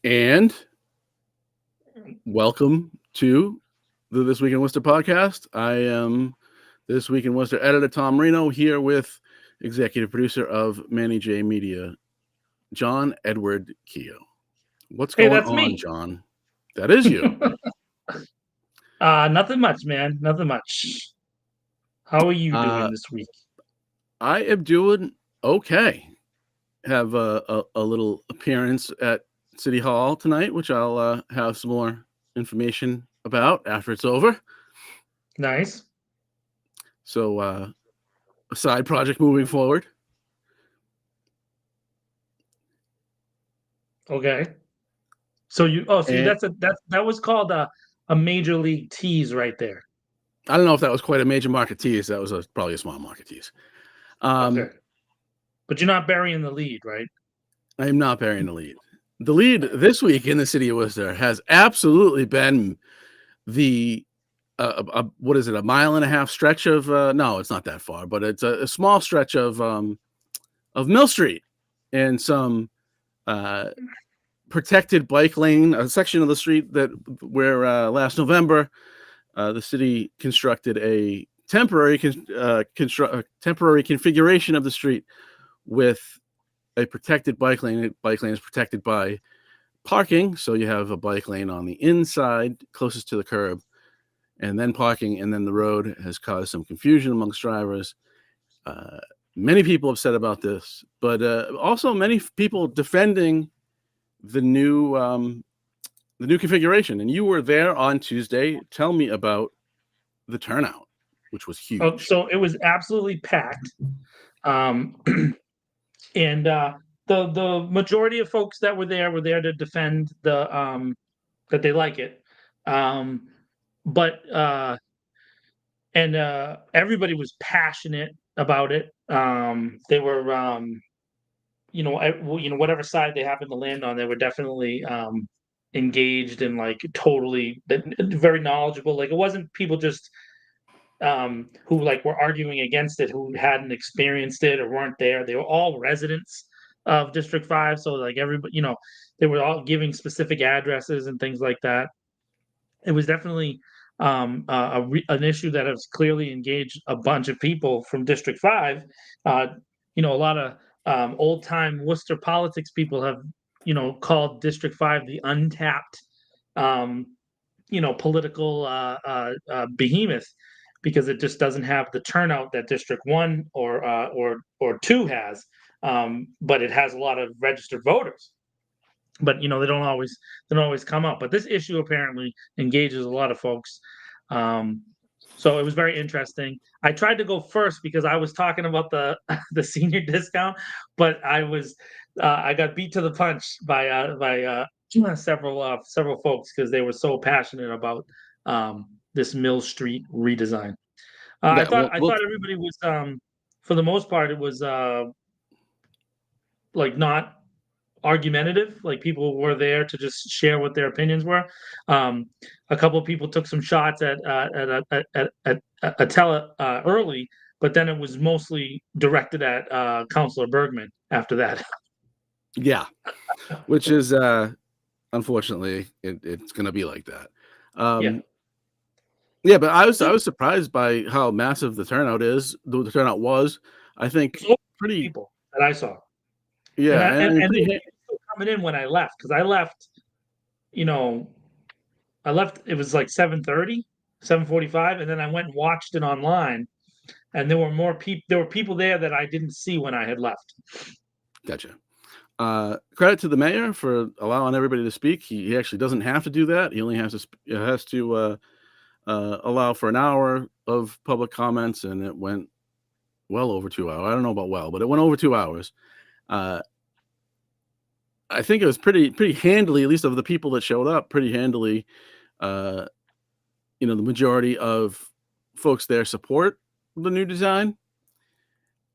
And welcome to the This Week in Worcester podcast. I am This Week in Worcester editor Tom Reno here with executive producer of Manny J Media, John Edward Keogh. What's Hey, going that's on, me. John? That is you. Nothing much, man. Nothing much. How are you Uh, doing this week? I am doing okay. Have a little appearance at City Hall tonight, which I'll have some more information about after it's over. Nice. So, a side project moving forward. Okay. So And that was called a major league tease right there. I don't know if that was quite a major market tease. That was probably a small market tease. Okay. Um, But you're not burying the lead, right? I am not burying the lead. The lead this week in the city of Worcester has absolutely been the what is it, a mile and a half stretch of no, it's not that far, but it's a small stretch of Mill Street and some protected bike lane, a section of the street that where last November the city constructed a temporary temporary configuration of the street with a protected bike lane. Bike lane is protected by parking, so you have a bike lane on the inside closest to the curb, and then parking, and then the road has caused some confusion amongst drivers. Many people upset about this, but also many people defending the new configuration. And you were there on Tuesday. Tell me about the turnout, which was huge. So it was absolutely packed. Um, and the majority of folks that were there to defend that they like it. Um, but and everybody was passionate about it. They were whatever side they happened to land on, they were definitely engaged and like totally very knowledgeable. Like it wasn't people just who like were arguing against it who hadn't experienced it or weren't there. They were all residents of District 5, so like everybody, they were all giving specific addresses and things like that. It was definitely an issue that has clearly engaged a bunch of people from District 5. Uh, a lot of old time Worcester politics people have, called District 5 the untapped, um, political behemoth because it just doesn't have the turnout that District 1 or 2 has. But it has a lot of registered voters, but they don't always come up. But this issue apparently engages a lot of folks. Um, so it was very interesting. I tried to go first because I was talking about the the senior discount, but I got beat to the punch by several folks because they were so passionate about this Mill Street redesign. I Yeah, thought well, I well thought everybody was for the most part it was like not argumentative. Like people were there to just share what their opinions were. Um, a couple of people took some shots at Attella early, but then it was mostly directed at Councillor Bergman after that. yeah, which is unfortunately it's going to be like that. Yeah, Yeah, but I was surprised by how massive the turnout is. The turnout was, I think, so pretty. people that I saw, and Yeah, I, and I and, mean and they pretty. were still coming in when I left because I left. You know, I left. It was like 7:30, 7:45, and then I went and watched it online. And there were more people. There were people there that I didn't see when I had left. Gotcha. Credit to the mayor for allowing everybody to speak. He actually doesn't have to do that. He only has to allow for an hour of public comments, and it went well over 2 hours. I don't know about well, but it went over 2 hours. Uh, I think it was pretty handily, at least of the people that showed up, pretty handily. Uh, the majority of folks there support the new design,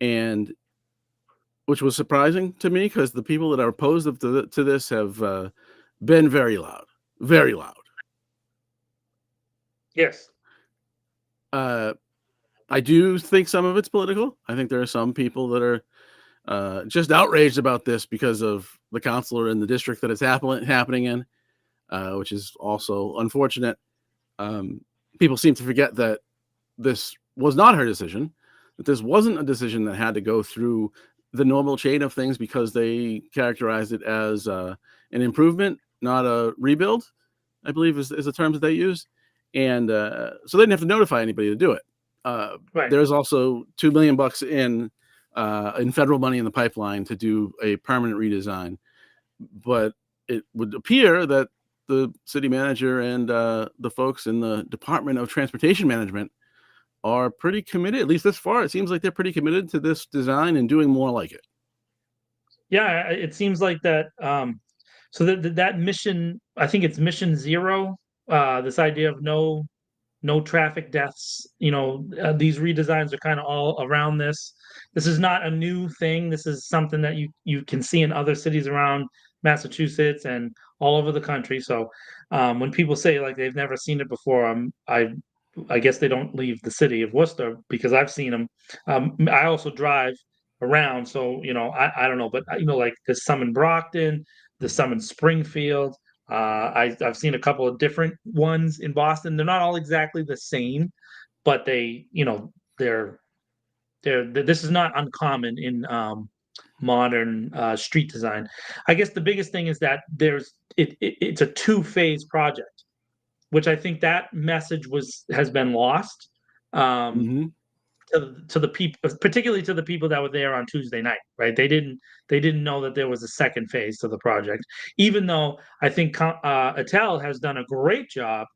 and which was surprising to me because the people that are opposed to this have been very loud, very loud. Yes. Uh, I do think some of it's political. I think there are some people that are just outraged about this because of the councilor in the district that it's happening in, which is also unfortunate. Um, People seem to forget that this was not her decision, that this wasn't a decision that had to go through the normal chain of things, because they characterized it as an improvement, not a rebuild, I believe is the terms that they use. And so they didn't have to notify anybody to do it. Right. There's also $2 million in federal money in the pipeline to do a permanent redesign. But it would appear that the city manager and the folks in the Department of Transportation Management are pretty committed. At least this far, it seems like they're pretty committed to this design and doing more like it. Yeah, it seems like that. So that mission, I think it's mission zero. This idea of no traffic deaths. These redesigns are kind of all around this. This is not a new thing. This is something that you can see in other cities around Massachusetts and all over the country. So when people say like they've never seen it before, I guess they don't leave the city of Worcester, because I've seen them. I also drive around, so I don't know, but like there's some in Brockton, there's some in Springfield. I've seen a couple of different ones in Boston. They're not all exactly the same, but they're this is not uncommon in modern street design. I guess the biggest thing is that it's a two-phase project, which I think that message has been lost. Um, Mm-hmm. to the people, particularly to the people that were there on Tuesday night, right? They didn't know that there was a second phase to the project, even though I think Attell has done a great job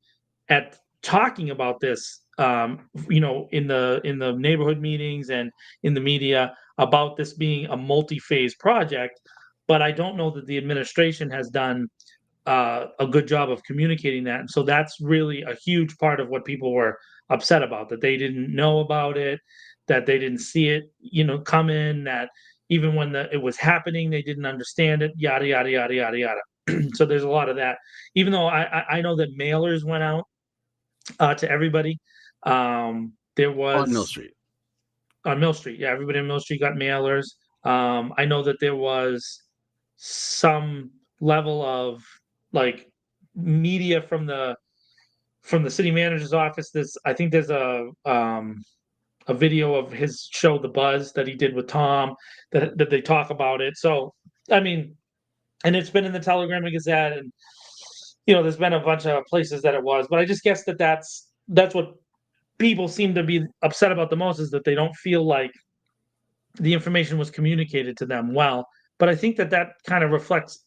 at talking about this, in the neighborhood meetings and in the media about this being a multi-phase project. But I don't know that the administration has done a good job of communicating that. And so that's really a huge part of what people were upset about, that they didn't know about it, that they didn't see it, come in, that even when it was happening, they didn't understand it, yada, yada, yada, yada, yada. So there's a lot of that, even though I know that mailers went out to everybody. There On Mill was Street. on Mill Street. Yeah, everybody on Mill Street got mailers. I know that there was some level of like media from the city manager's office. I think there's a video of his show The Buzz that he did with Tom, that they talk about it. So I mean, and it's been in the Telegram and Gazette, and there's been a bunch of places that it was. But I just guess that's what people seem to be upset about the most, is that they don't feel like the information was communicated to them well. But I think that kind of reflects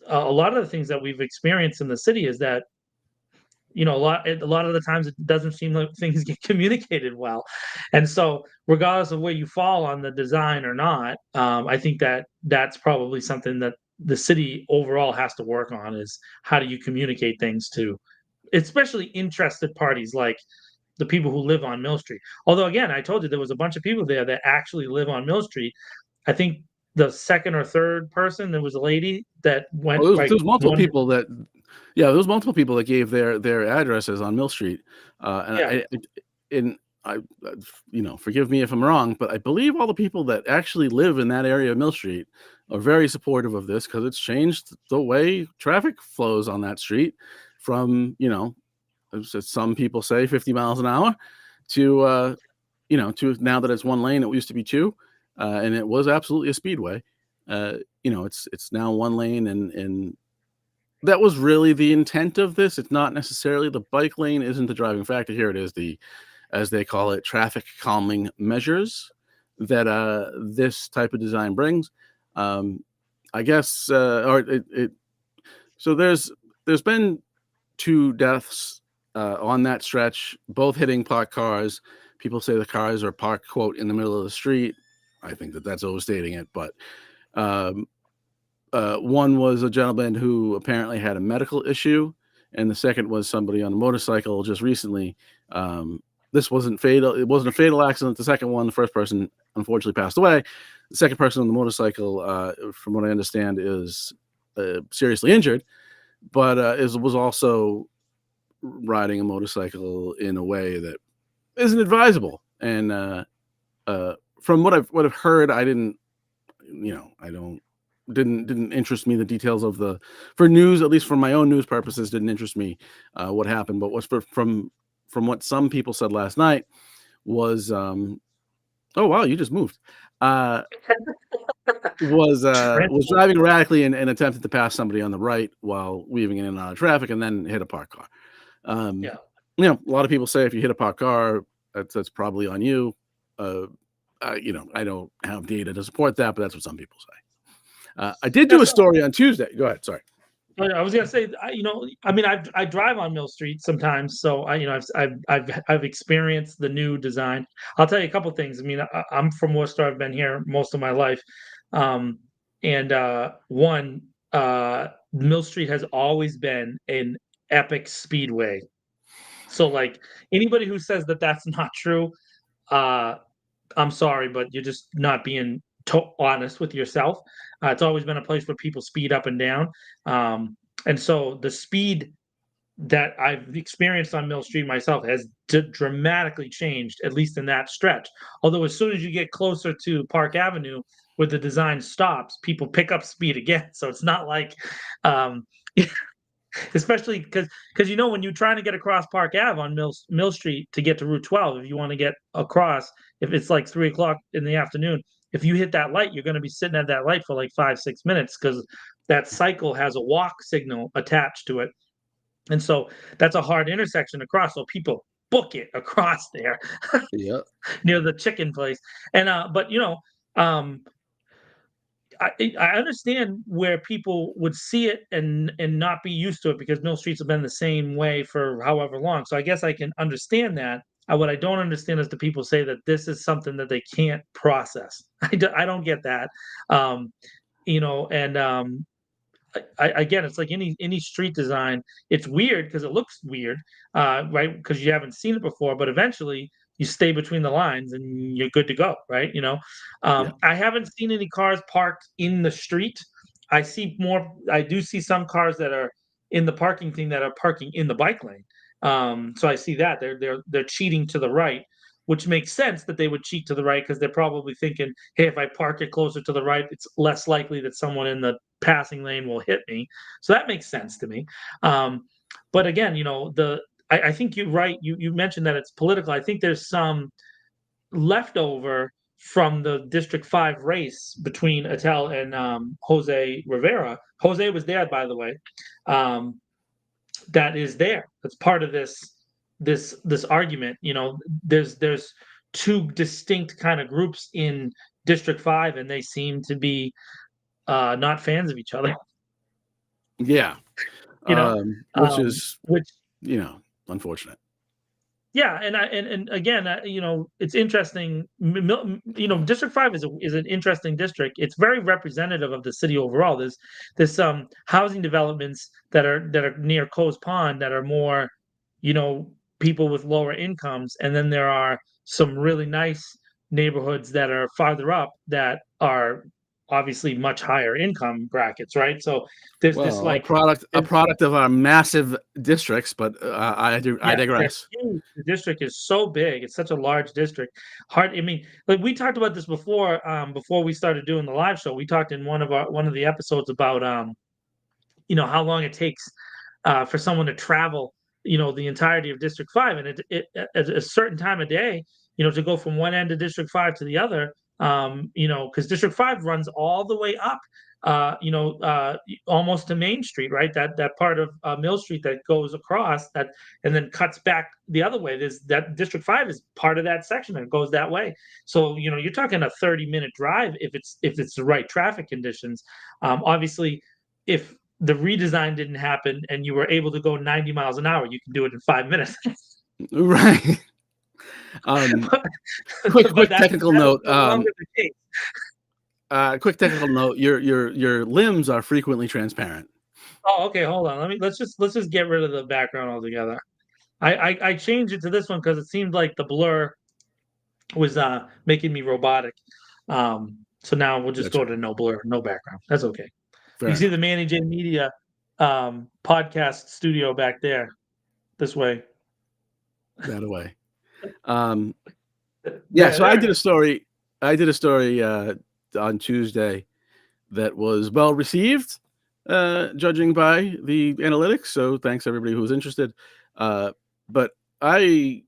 a lot of the things that we've experienced in the city, is that a lot of the times it doesn't seem like things get communicated well. And so regardless of where you fall on the design or not, I think that's probably something that the city overall has to work on, is how do you communicate things to especially interested parties like the people who live on Mill Street. Although again, I told you there was a bunch of people there that actually live on Mill Street. I think the second or third person, there was a lady that Oh, went there like was multiple one. people that, yeah, there was multiple people that gave their addresses on Mill Street, and Yeah. forgive me if I'm wrong, but I believe all the people that actually live in that area of Mill Street are very supportive of this, because it's changed the way traffic flows on that street from, as some people say, 50 miles an hour to to now that it's one lane. It used to be two, and it was absolutely a speedway. It's now one lane, and that was really the intent of this. It's not necessarily the bike lane isn't the driving factor here. It is as they call it, traffic calming measures that this type of design brings. I guess, or it. So there's been two deaths on that stretch, both hitting parked cars. People say the cars are parked, quote, in the middle of the street. I think that's overstating it, but um, one was a gentleman who apparently had a medical issue, and the second was somebody on a motorcycle just recently. This wasn't fatal. It wasn't a fatal accident. The second one, the first person unfortunately passed away. The second person on the motorcycle, from what I understand, is seriously injured, but was also riding a motorcycle in a way that isn't advisable. And from what I've heard, I didn't I don't didn't interest me the details of for news, at least for my own news purposes, didn't interest me what happened. But from what some people said last night was, oh wow, you just moved. Was driving erratically and attempted to pass somebody on the right while weaving in and out of traffic, and then hit a parked car. Yeah. A lot of people say if you hit a parked car, that's probably on you. I don't have data to support that, but that's what some people say. I did do a story on Tuesday. Go ahead. Sorry. I was gonna say, I drive on Mill Street sometimes, so I've experienced the new design. I'll tell you a couple things. I mean, I'm from Worcester. I've been here most of my life, and Mill Street has always been an epic speedway. So, like, anybody who says that that's not true, I'm sorry, but you're just not being honest with yourself. It's always been a place where people speed up and down. And so the speed that I've experienced on Mill Street myself has dramatically changed, at least in that stretch. Although, as soon as you get closer to Park Avenue, where the design stops, people pick up speed again. So it's not like, um, especially because when you're trying to get across Park Ave on Mill Street to get to Route 12, if you want to get across, if it's like 3 o'clock in the afternoon, if you hit that light, you're going to be sitting at that light for like 5-6 minutes because that cycle has a walk signal attached to it, and so that's a hard intersection to cross. So people book it across there Yeah. near the chicken place, and but um, I understand where people would see it and not be used to it because Mill Streets have been the same way for however long. So I guess I can understand that. What I don't understand is the people say that this is something that they can't process. I don't get that. Um, and again, it's like any street design. It's weird because it looks weird, right? Because you haven't seen it before, but eventually you stay between the lines and you're good to go, right? Yeah. I haven't seen any cars parked in the street. I do see some cars that are in the parking thing that are parking in the bike lane. So I see that they're cheating to the right, which makes sense that they would cheat to the right because they're probably thinking, hey, if I park it closer to the right, it's less likely that someone in the passing lane will hit me. So that makes sense to me. But again, I think you're right. You mentioned that it's political. I think there's some leftover from the District 5 race between Attell and Jose Rivera. Jose was there, by the way. That is there. That's part of this argument. There's two distinct kind of groups in District 5, and they seem to be not fans of each other. Yeah. You know, Which is which unfortunate. Yeah, and again, it's interesting. District 5 is an interesting district. It's very representative of the city overall. There's some housing developments that are near Coes Pond that are more, people with lower incomes, and then there are some really nice neighborhoods that are farther up that are obviously much higher income brackets, right? So there's this Well, like a product of our massive districts, but I Yeah, they're digress. huge. The district is so big. It's such a large district. Hard. I mean, like we talked about this before we started doing the live show. We talked in one of the episodes about how long it takes for someone to travel, the entirety of District 5, and at a certain time of day, to go from one end of District 5 to the other, because District 5 runs all the way up, almost to Main Street, right? That part of Mill Street that goes across that and then cuts back the other way. There's that District 5 is part of that section and goes that way. So you're talking a 30-minute drive if it's the right traffic conditions. Obviously, if the redesign didn't happen and you were able to go 90 miles an hour, you can do it in 5 minutes. Right. Quick technical note. No longer the case. Quick technical note. Your limbs are frequently transparent. Oh, okay. Hold on. Let's just get rid of the background altogether. I changed it to this one because it seemed like the blur was making me robotic. So now we'll just go to no blur, no background. That's okay. You see the Manny J Media podcast studio back there, this way. That away. Yeah. So I did a story on Tuesday that was well received, judging by the analytics. So thanks everybody who was interested. But I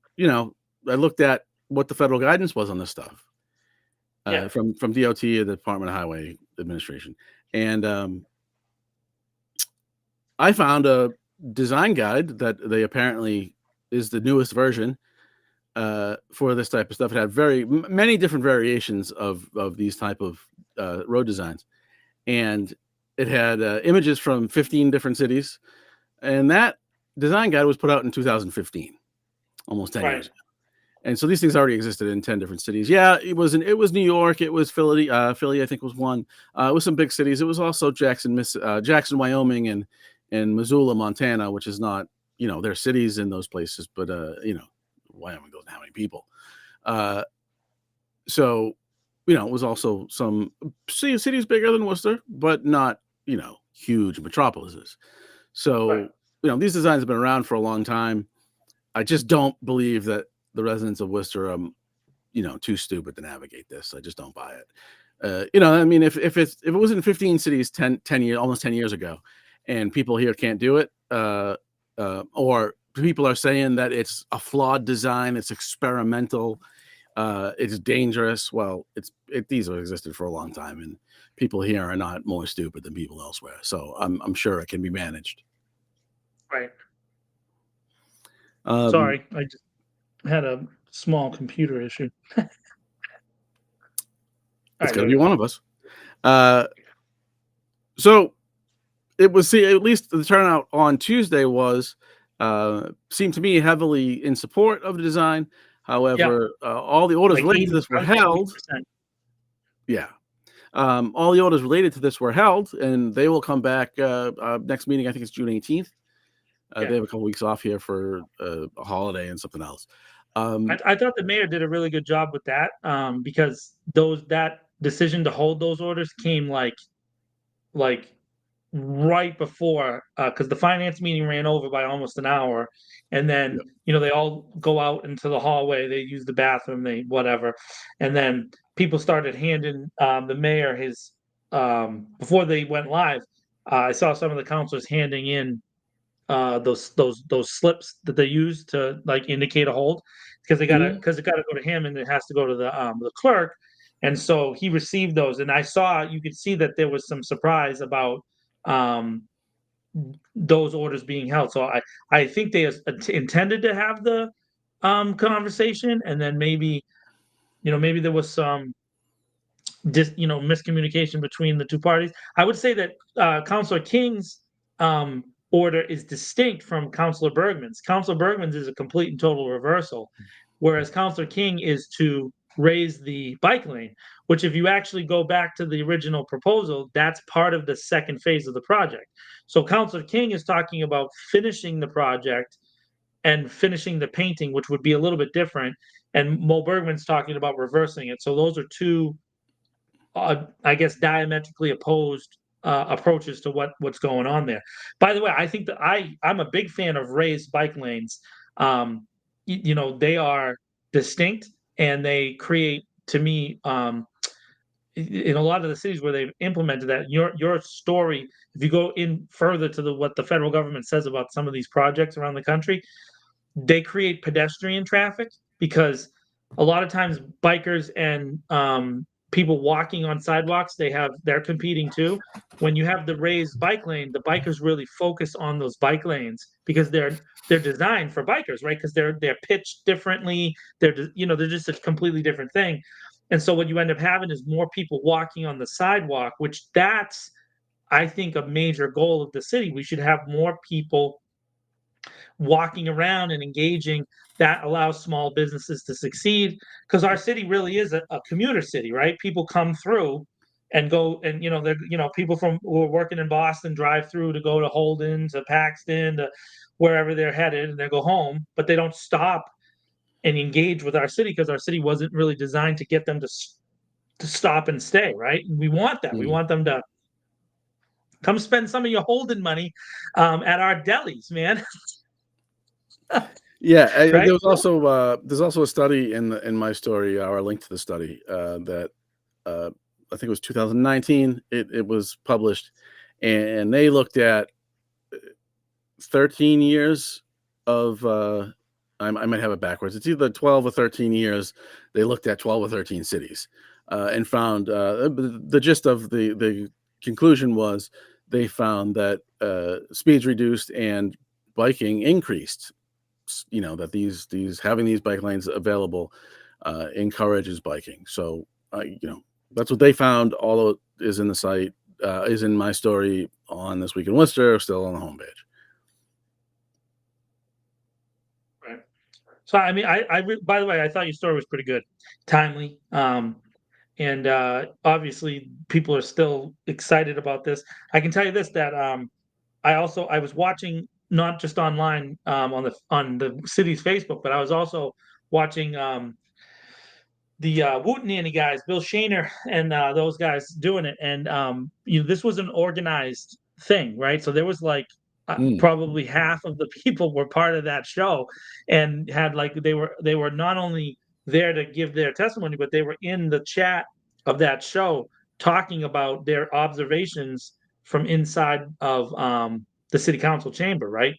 looked at what the federal guidance was on this stuff Yeah. from DOT and the Department of Highway Administration, and I found a design guide that they apparently is the newest version for this type of stuff. It had many different variations of these type of road designs, and it had images from 15 different cities. And that design guide was put out in 2015, almost 10 years Right. ago. And so these things already existed in 10 different cities. Yeah, it was New York, it was Philly, I think was one. It was some big cities. It was also Jackson, Wyoming, and Missoula, Montana, which is not, there's cities in those places, but Wyoming doesn't have any people. So, it was also some cities bigger than Worcester, but not, huge metropolises. Right. So, these designs have been around for a long time. I just don't believe that the residents of Worcester are, too stupid to navigate this. I just don't buy it. I mean, if it was in 15 cities 10 years, almost 10 years ago, and people here can't do it, or people are saying that it's a flawed design, it's experimental, it's dangerous. Well, these have existed for a long time, and people here are not more stupid than people elsewhere. So I'm sure it can be managed. Right. Um, Sorry, I just had a small computer issue. All it's right, got to there be we go. one of us. So it was, at least the turnout on Tuesday was seemed to me heavily in support of the design. However, all the orders Like related to this were held. 80%. Yeah. All the orders related to this were held, and they will come back next meeting. I think it's June 18th. They have a couple weeks off here for a holiday and something else. I thought the mayor did a really good job with that, because that decision to hold those orders came like right before, because the finance meeting ran over by almost an hour, and then Yep. they all go out into the hallway, they use the bathroom, they whatever, and then people started handing the mayor his before they went live. I saw some of the councilors handing in those slips that they use to like indicate a hold, because it gotta go to him and it has to go to the clerk, and so he received those, and you could see that there was some surprise about um those orders being held. So I think they intended to have the conversation, and then maybe there was some miscommunication between the two parties. I would say that Councillor King's order is distinct from Councillor Bergman's. Councillor Bergman's is a complete and total reversal, whereas Councillor King is to raise the bike lane, which, if you actually go back to the original proposal, that's part of the second phase of the project. So Councillor King is talking about finishing the project and finishing the painting, which would be a little bit different. And Mo Bergman's talking about reversing it. So those are two, I guess, diametrically opposed approaches to what's going on there. By the way, I think that I'm a big fan of raised bike lanes. They are distinct, and they create, to me, in a lot of the cities where they've implemented that. Your story, if you go in further to what the federal government says about some of these projects around the country, they create pedestrian traffic, because a lot of times bikers and people walking on sidewalks, they're competing too. When you have the raised bike lane, the bikers really focus on those bike lanes, because they're designed for bikers, right? Because they're pitched differently. They're just a completely different thing. And so what you end up having is more people walking on the sidewalk, which that's, I think, a major goal of the city. We should have more people walking around and engaging. That allows small businesses to succeed, because our city really is a commuter city, right? People come through and go, and people from who are working in Boston drive through to go to Holden, to Paxton, to wherever they're headed, and they go home, but they don't stop and engage with our city, because our city wasn't really designed to get them to stop and stay, right? And we want that. We Mhm. want them to come spend some of your Holden money at our delis, man. Yeah, Right? there's also a study in my story, or a link to the study, that I think it was 2019. It was published, and they looked at 13 years of I might have it backwards. It's either 12 or 13 years. They looked at 12 or 13 cities and found the gist of the conclusion was they found that speeds reduced and biking increased. That these having these bike lanes available encourages biking. So that's what they found. All of it is in the site, is in my story on This Week in Worcester, still on the homepage. Right. So I mean, by the way, I thought your story was pretty good, timely, and obviously people are still excited about this. I can tell you this that I was watching not just online on the city's Facebook, but I was also watching the Woot Nanny guys, Bill Shaner and those guys doing it, and this was an organized thing, right? So there was like Mm. probably half of the people were part of that show, and had like they were not only there to give their testimony, but they were in the chat of that show talking about their observations from inside of the city council chamber, right?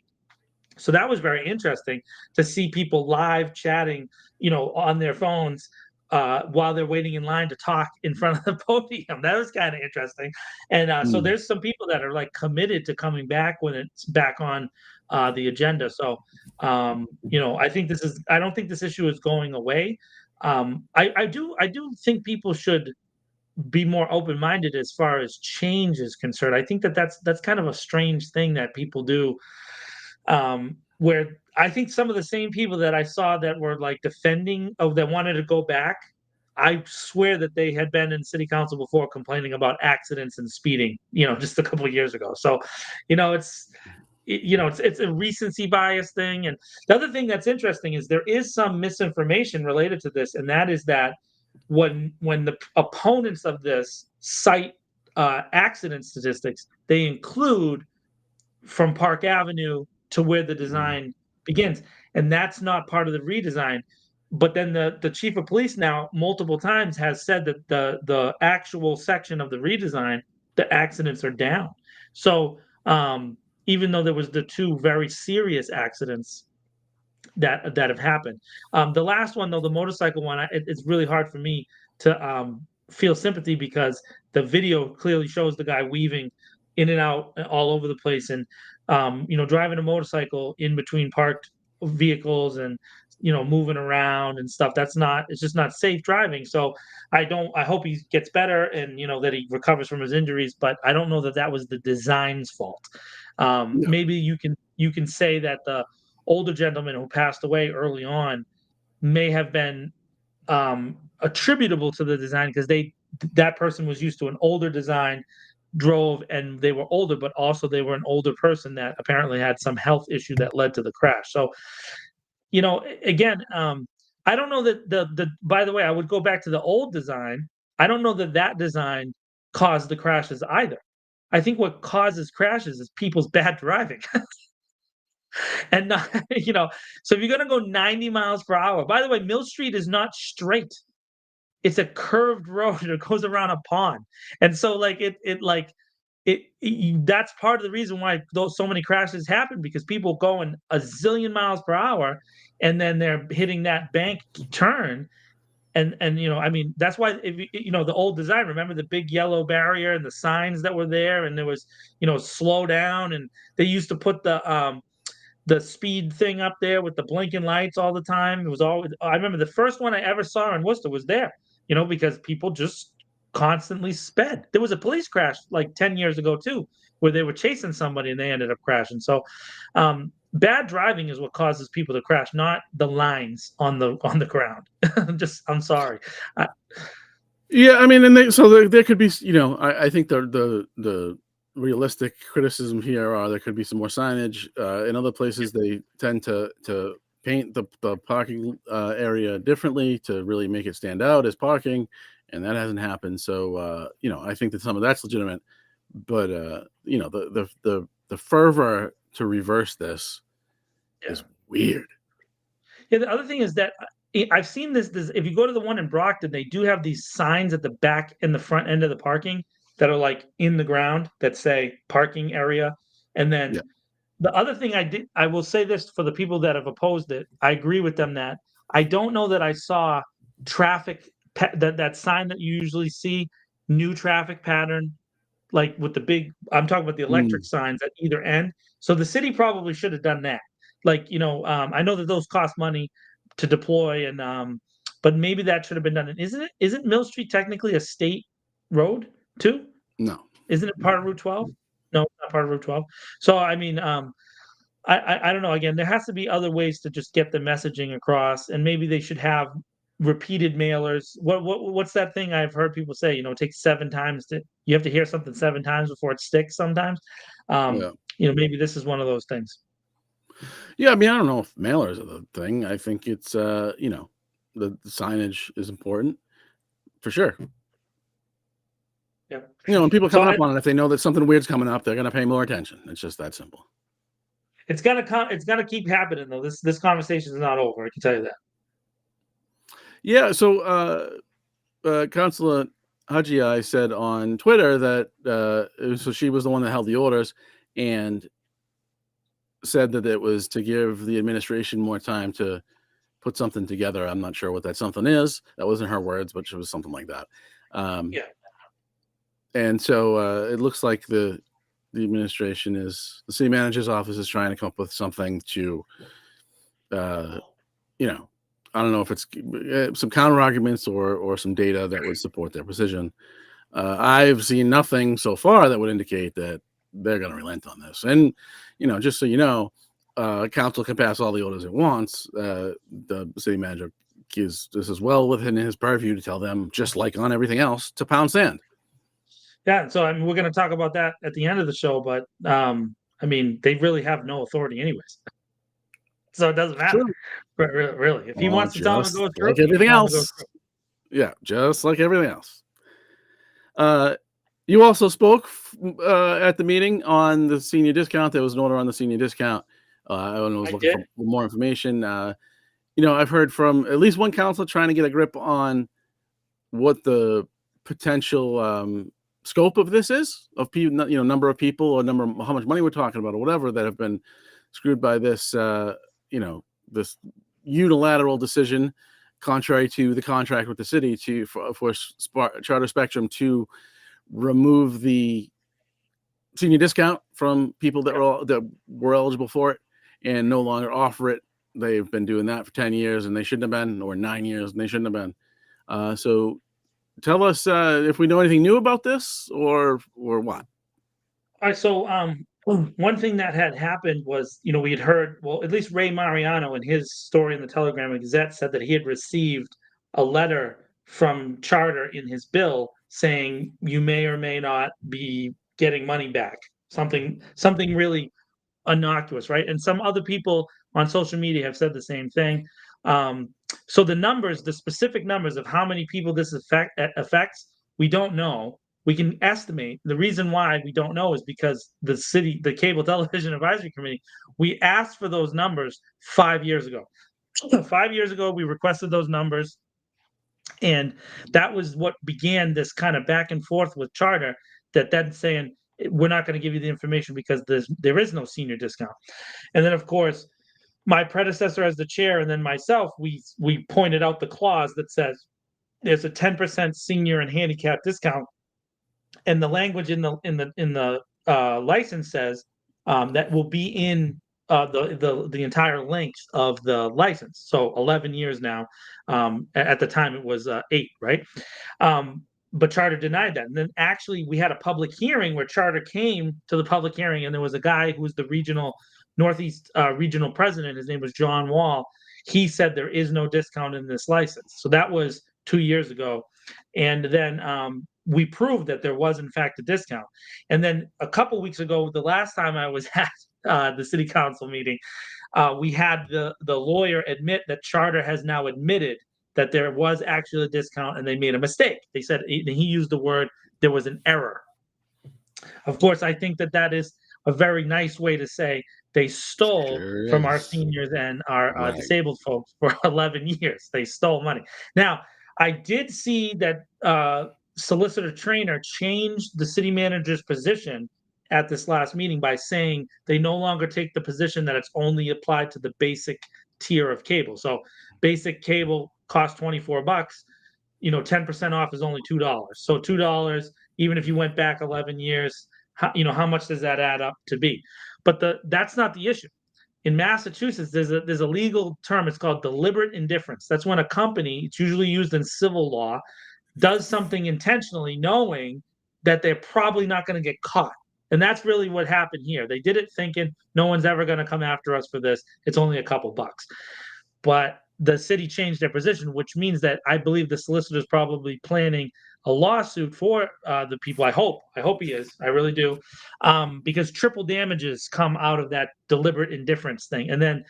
So that was very interesting to see people live chatting, on their phones while they're waiting in line to talk in front of the podium. That was kind of interesting. And so Mm. there's some people that are like committed to coming back when it's back on the agenda. So, I think I don't think this issue is going away. I do think people should be more open-minded as far as change is concerned. I think that's kind of a strange thing that people do, where I think some of the same people that I saw that were like defending of that wanted to go back, I swear that they had been in city council before complaining about accidents and speeding, just a couple of years ago. So, it's it's a recency bias thing. And the other thing that's interesting is there is some misinformation related to this, and that is that when the opponents of this cite accident statistics, they include from Park Avenue to where the Mm. design begins, and that's not part of the redesign. But then the chief of police now multiple times has said that the actual section of the redesign, the accidents are down. So even though there was the two very serious accidents that have happened. The last one, though, the motorcycle one, it's really hard for me to feel sympathy because the video clearly shows the guy weaving in and out all over the place, and driving a motorcycle in between parked vehicles and moving around and stuff. It's just not safe driving. So I hope he gets better and that he recovers from his injuries, but I don't know that that was the design's fault. No. Maybe you can say that the older gentleman who passed away early on may have been attributable to the design because that person was used to an older design, drove, and they were older, but also they were an older person that apparently had some health issue that led to the crash. So again, I don't know that the by the way, I would go back to the old design. I don't know that that design caused the crashes either. I think what causes crashes is people's bad driving. And not, so if you're gonna go 90 miles per hour, by the way, Mill Street is not straight. It's a curved road that goes around a pond. And so like that's part of the reason why those so many crashes happen, because people going a zillion miles per hour and then they're hitting that bank turn. And I mean, that's why if the old design, remember the big yellow barrier and the signs that were there, and there was, slow down, and they used to put the speed thing up there with the blinking lights all the time. It was always, I remember the first one I ever saw in Worcester was there, because people just constantly sped. There was a police crash like 10 years ago too, where they were chasing somebody and they ended up crashing. So bad driving is what causes people to crash, not the lines on the ground. I'm sorry. Yeah, I mean, and there could be, I think the realistic criticism here are there could be some more signage. In other places, they tend to paint the parking area differently to really make it stand out as parking, and that hasn't happened. So, I think that some of that's legitimate, but the fervor to reverse this Yeah. is weird. Yeah, the other thing is that I've seen this. If you go to the one in Brockton, they do have these signs at the back and the front end of the parking that are like in the ground that say parking area. And Yeah. then the other thing I will say this for the people that have opposed it. I agree with them that I don't know that I saw that sign that you usually see, new traffic pattern, like with the big, I'm talking about the electric Mm, signs at either end. So the city probably should have done that. Like, I know that those cost money to deploy but maybe that should have been done. And isn't Mill Street technically a state road too? no. Isn't it part No. of Route 12? No, it's not part of Route 12. So I mean, I don't know. Again, there has to be other ways to just get the messaging across, and maybe they should have repeated mailers. What's that thing I've heard people say? It takes 7 times to you have to hear something 7 times before it sticks. Sometimes, Yeah. maybe this is one of those things. Yeah, I mean, I don't know if mailers are the thing. I think it's the signage is important for sure. Yeah. And people So coming up on it, if they know that something weird's coming up, they're gonna pay more attention. It's just that simple. it's gonna come. It's gonna keep happening though. This conversation is not over. I can tell you that. Yeah, so Councilor Haji said on Twitter that so she was the one that held the orders and said that it was to give the administration more time to put something together. I'm not sure what that something is. That wasn't her words, but it was something like that. Um, Yeah. and so it looks like the city manager's office is trying to come up with something to, uh, I don't know if it's some counter arguments or some data that would support their position. I've seen nothing so far that would indicate that they're going to relent on this. And, just so you know, council can pass all the orders it wants. The city manager this is well within his purview to tell them, just like on everything else, to pound sand. Yeah. So I mean, we're gonna talk about that at the end of the show, but I mean, they really have no authority, anyways. So it doesn't matter. True. Really, if he Well, wants to tell him to just go through, like he can everything tell him to go else. Yeah, just like everything else. You also spoke at the meeting on the senior discount. There was an order on the senior discount. I was I looking did. for more information. I've heard from at least one council trying to get a grip on what the potential scope of this is, of people, number of people or how much money we're talking about or whatever that have been screwed by this, this unilateral decision, contrary to the contract with the city for Charter Spectrum to remove the senior discount from people that were eligible for it and no longer offer it. They've been doing that for 10 years and they shouldn't have been, or 9 years and they shouldn't have been. So tell us if we know anything new about this or what. All right. So one thing that had happened was, we had heard, well, at least Ray Mariano in his story in the Telegram Gazette said that he had received a letter from Charter in his bill saying you may or may not be getting money back. Something really innocuous, right? And some other people on social media have said the same thing. Um, so the specific numbers of how many people this affects, we don't know. We can estimate. The reason why we don't know is because the Cable Television Advisory Committee, we asked for those numbers 5 years ago. 5 years ago, we requested those numbers, and that was what began this kind of back and forth with Charter. That then saying we're not going to give you the information because there is no senior discount. And then, of course, my predecessor as the chair, and then myself, we pointed out the clause that says there's a 10% senior and handicap discount, and the language in the license says that will be in the entire length of the license. So 11 years now. At the time, it was 8, right? But Charter denied that. And then actually, we had a public hearing where Charter came to the public hearing, and there was a guy who was the Northeast regional president. His name was John Wall. He said there is no discount in this license. So that was 2 years ago. And then we proved that there was, in fact, a discount. And then a couple weeks ago, the last time I was at the city council meeting, we had the lawyer admit that Charter has now admitted that there was actually a discount and they made a mistake. They said he used the word there was an error. Of course, I think that is a very nice way to say they stole Sure from our is. seniors and our Right. disabled folks for 11 years. They stole money. Now, I did see that Solicitor Trainer changed the city manager's position at this last meeting by saying they no longer take the position that it's only applied to the basic tier of cable. So basic cable costs $24. 10% off is only $2. So $2, even if you went back 11 years, how much does that add up to be? But that's not the issue. In Massachusetts, there's a legal term. It's called deliberate indifference. That's when a company, it's usually used in civil law, does something intentionally, knowing that they're probably not going to get caught. And that's really what happened here. They did it thinking no one's ever going to come after us for this. It's only a couple bucks. But the city changed their position, which means that I believe the solicitor is probably planning a lawsuit for the people. I hope he is. I really do, because triple damages come out of that deliberate indifference thing. And then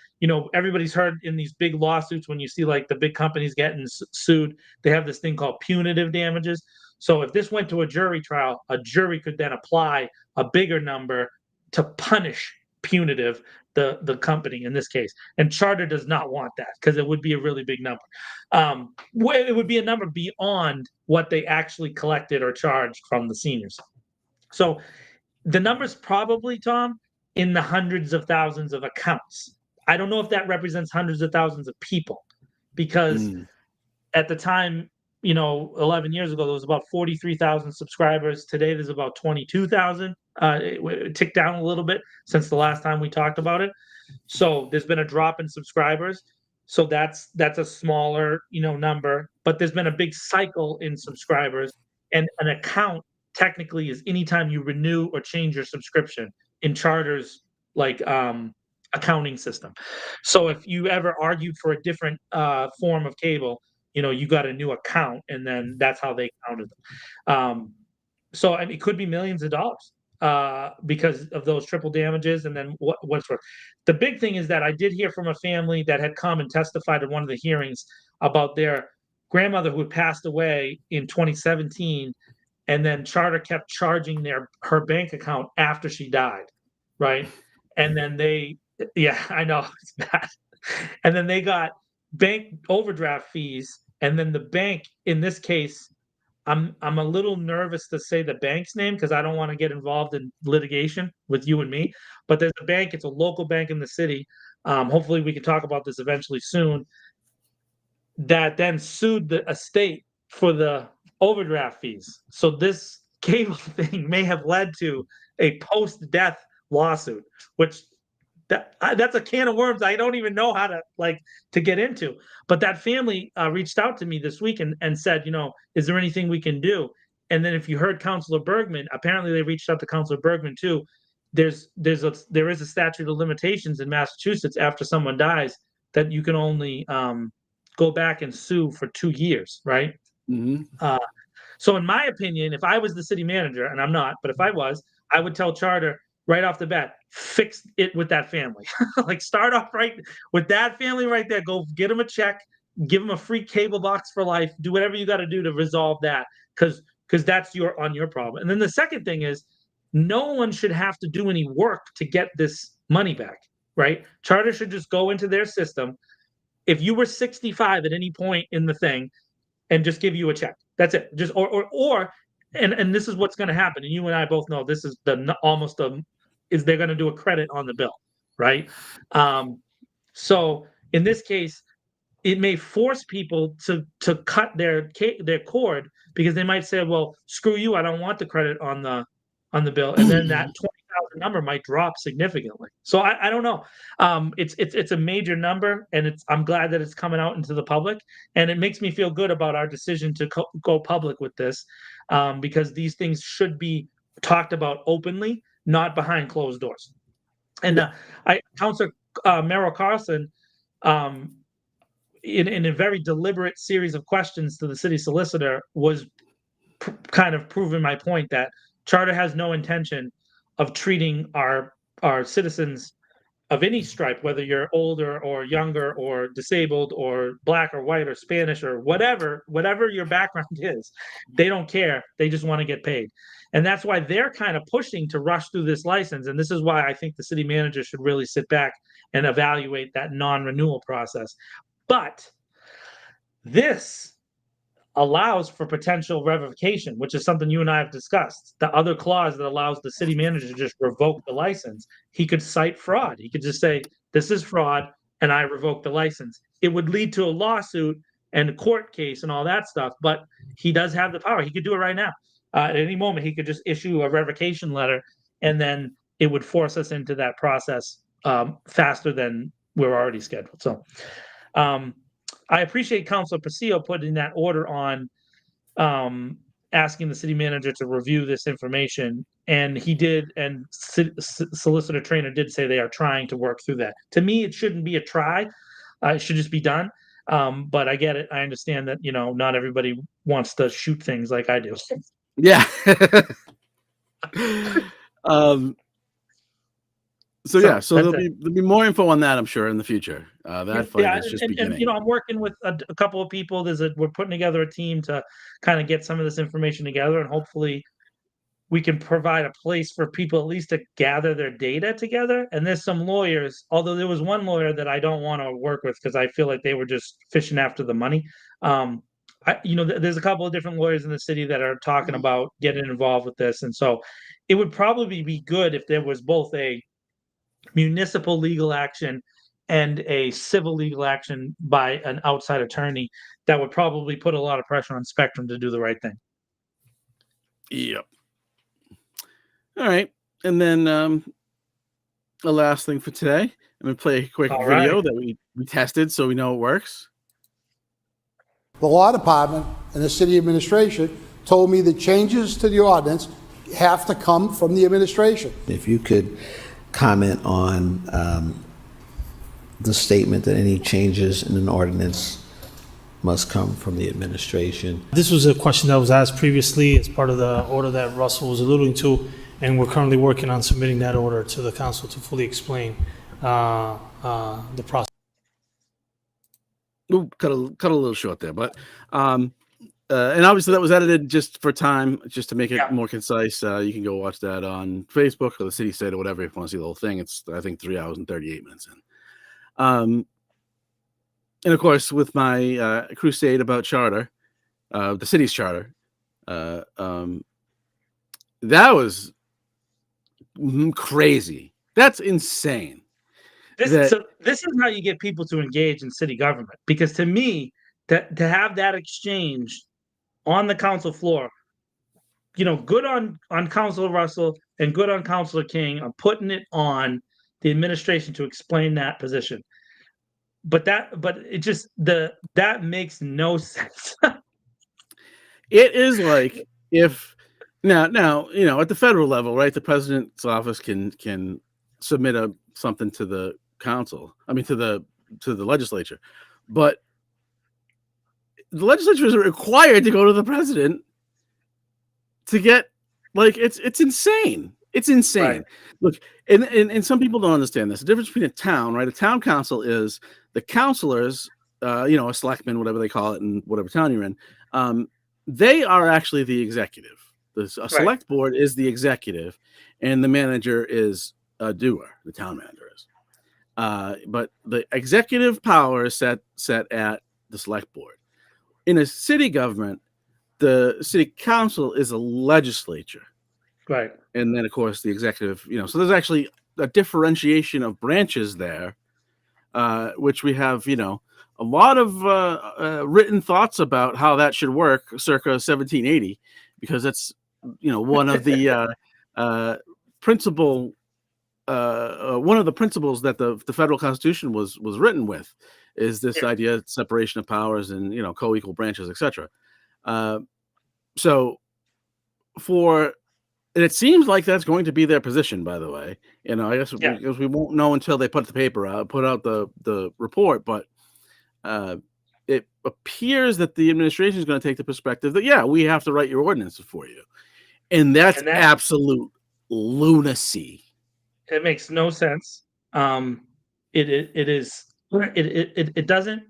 everybody's heard in these big lawsuits when you see like the big companies getting sued, they have this thing called punitive damages. So if this went to a jury trial, a jury could then apply a bigger number to punish punitive the company in this case. And Charter does not want that because it would be a really big number. It would be a number beyond what they actually collected or charged from the seniors. So the number's probably, Tom, in the hundreds of thousands of accounts. I don't know if that represents hundreds of thousands of people because Mm. at the time, 11 years ago, there was about 43,000 subscribers. Today, there's about 22,000. It ticked down a little bit since the last time we talked about it. So there's been a drop in subscribers. So that's a smaller, number. But there's been a big cycle in subscribers, and an account technically is anytime you renew or change your subscription in Charter's like accounting system. So if you ever argued for a different form of cable, you got a new account, and then that's how they counted them. So I mean, it could be millions of dollars because of those triple damages, and then what's worth. The big thing is that I did hear from a family that had come and testified at one of the hearings about their grandmother who had passed away in 2017, and then Charter kept charging her bank account after she died, right? And then yeah, I know it's bad. And then they got bank overdraft fees, and then the bank in this case, I'm a little nervous to say the bank's name because I don't want to get involved in litigation with you and me. But there's a bank; it's a local bank in the city. Hopefully, we can talk about this eventually soon. That then sued the estate for the overdraft fees. So this cable thing may have led to a post-death lawsuit, which that's a can of worms I don't even know how to get into. But that family reached out to me this week and said, is there anything we can do? And then if you heard Councilor Bergman, apparently they reached out to Councilor Bergman too. There is a statute of limitations in Massachusetts after someone dies that you can only go back and sue for 2 years, right? Mm-hmm. So in my opinion, if I was the city manager, and I'm not, but if I was, I would tell Charter right off the bat, fix it with that family. Like start off right with that family right there. Go get them a check, give them a free cable box for life. Do whatever you got to do to resolve that, because that's your problem. And then the second thing is, no one should have to do any work to get this money back, right? Charter should just go into their system. If you were 65 at any point in the thing, and just give you a check. That's it. Just and this is what's going to happen. And you and I both know this is is they're going to do a credit on the bill, right? So in this case, it may force people to cut their cord because they might say, well, screw you, I don't want the credit on the bill, and then that 20,000 number might drop significantly. So I don't know. It's a major number, and I'm glad that it's coming out into the public, and it makes me feel good about our decision to go public with this, because these things should be talked about openly, not behind closed doors. And Councilor Merrill Carlson, in a very deliberate series of questions to the city solicitor, was kind of proving my point that Charter has no intention of treating our citizens of any stripe, whether you're older or younger or disabled or black or white or Spanish or whatever your background is. They don't care. They just want to get paid. And that's why they're kind of pushing to rush through this license. And this is why I think the city manager should really sit back and evaluate that non-renewal process. But this allows for potential revocation, which is something you and I have discussed. The other clause that allows the city manager to just revoke the license, he could cite fraud. He could just say, this is fraud, and I revoke the license. It would lead to a lawsuit and a court case and all that stuff, but he does have the power. He could do it right now. At any moment, he could just issue a revocation letter, and then it would force us into that process faster than we're already scheduled. So, I appreciate Councilor Pasillo putting that order on, asking the city manager to review this information, and he did, and Solicitor Trainer did say they are trying to work through that. To me, it shouldn't be a try, it should just be done. But I get it. I understand that, not everybody wants to shoot things like I do. Yeah. So there'll be more info on that, I'm sure, in the future. That fight is just beginning. And, I'm working with a couple of people. We're putting together a team to kind of get some of this information together, and hopefully we can provide a place for people at least to gather their data together. And there's some lawyers, although there was one lawyer that I don't want to work with because I feel like they were just fishing after the money. There's a couple of different lawyers in the city that are talking about getting involved with this. And so it would probably be good if there was both a municipal legal action and a civil legal action by an outside attorney. That would probably put a lot of pressure on Spectrum to do the right thing. Yep. All right. And then the last thing for today, I'm going to play a quick video that we tested so we know it works. The law department and the city administration told me the changes to the ordinance have to come from the administration. If you could comment on the statement that any changes in an ordinance must come from the administration. This was a question that was asked previously as part of the order that Russell was alluding to, and we're currently working on submitting that order to the council to fully explain the process. Ooh, cut a little short there, but and obviously that was edited just for time, just to make it more concise. You can go watch that on Facebook or the city site or whatever if you want to see the whole thing. It's, I think, 3 hours and 38 minutes in. And of course, with my crusade about charter, the city's charter, that was crazy. That's insane. This is how you get people to engage in city government, because to me, to have that exchange on the council floor, good on Councilor Russell and good on Councilor King on putting it on the administration to explain that position. But it just that makes no sense. It is like if now at the federal level, right? The president's office can submit something to the council. I mean to the legislature, but the legislature is required to go to the president to get, like, it's insane. It's insane. Right. Look, and some people don't understand this. The difference between a town, right? A town council is the councilors, a selectman, whatever they call it, in whatever town you're in. They are actually the executive. A select board is the executive, and the manager is a doer. The town manager is. But the executive power is set at the select board. In a city government, the city council is a legislature. Right. And then, of course, the executive, so there's actually a differentiation of branches there, which we have, a lot of written thoughts about how that should work circa 1780, because that's, one of the principles that the federal Constitution was written with, is this idea of separation of powers and, co-equal branches, etc. And it seems like that's going to be their position, by the way. I guess because we won't know until they put out the report. But it appears that the administration is going to take the perspective that, we have to write your ordinances for you. And that's absolute lunacy. It makes no sense. It doesn't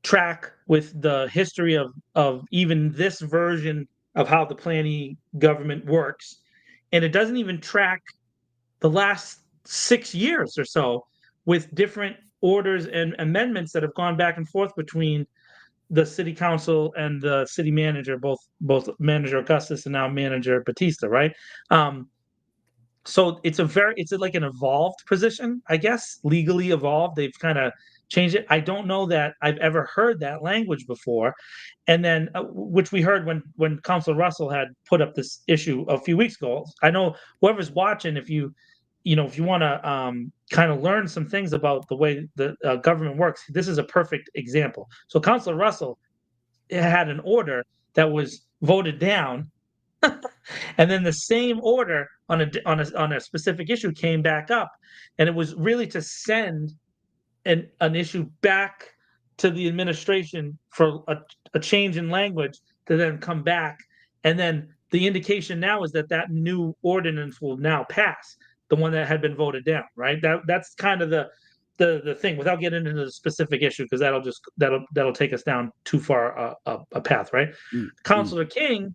track with the history of even this version of how the planning government works, and it doesn't even track the last 6 years or so with different orders and amendments that have gone back and forth between the city council and the city manager, both manager Augustus and now manager Batista, right? So it's like an evolved position, I guess, legally evolved. They've kind of changed it. I don't know that I've ever heard that language before. And then, which we heard when Council Russell had put up this issue a few weeks ago. I know whoever's watching, if you want to kind of learn some things about the way the government works, this is a perfect example. So Council Russell had an order that was voted down, and then the same order on a specific issue came back up, and it was really to send an issue back to the administration for a change in language to then come back. And then the indication now is that new ordinance will now pass, the one that had been voted down, right? That's kind of the thing, without getting into the specific issue, because that'll take us down too far a path, right? Councilor King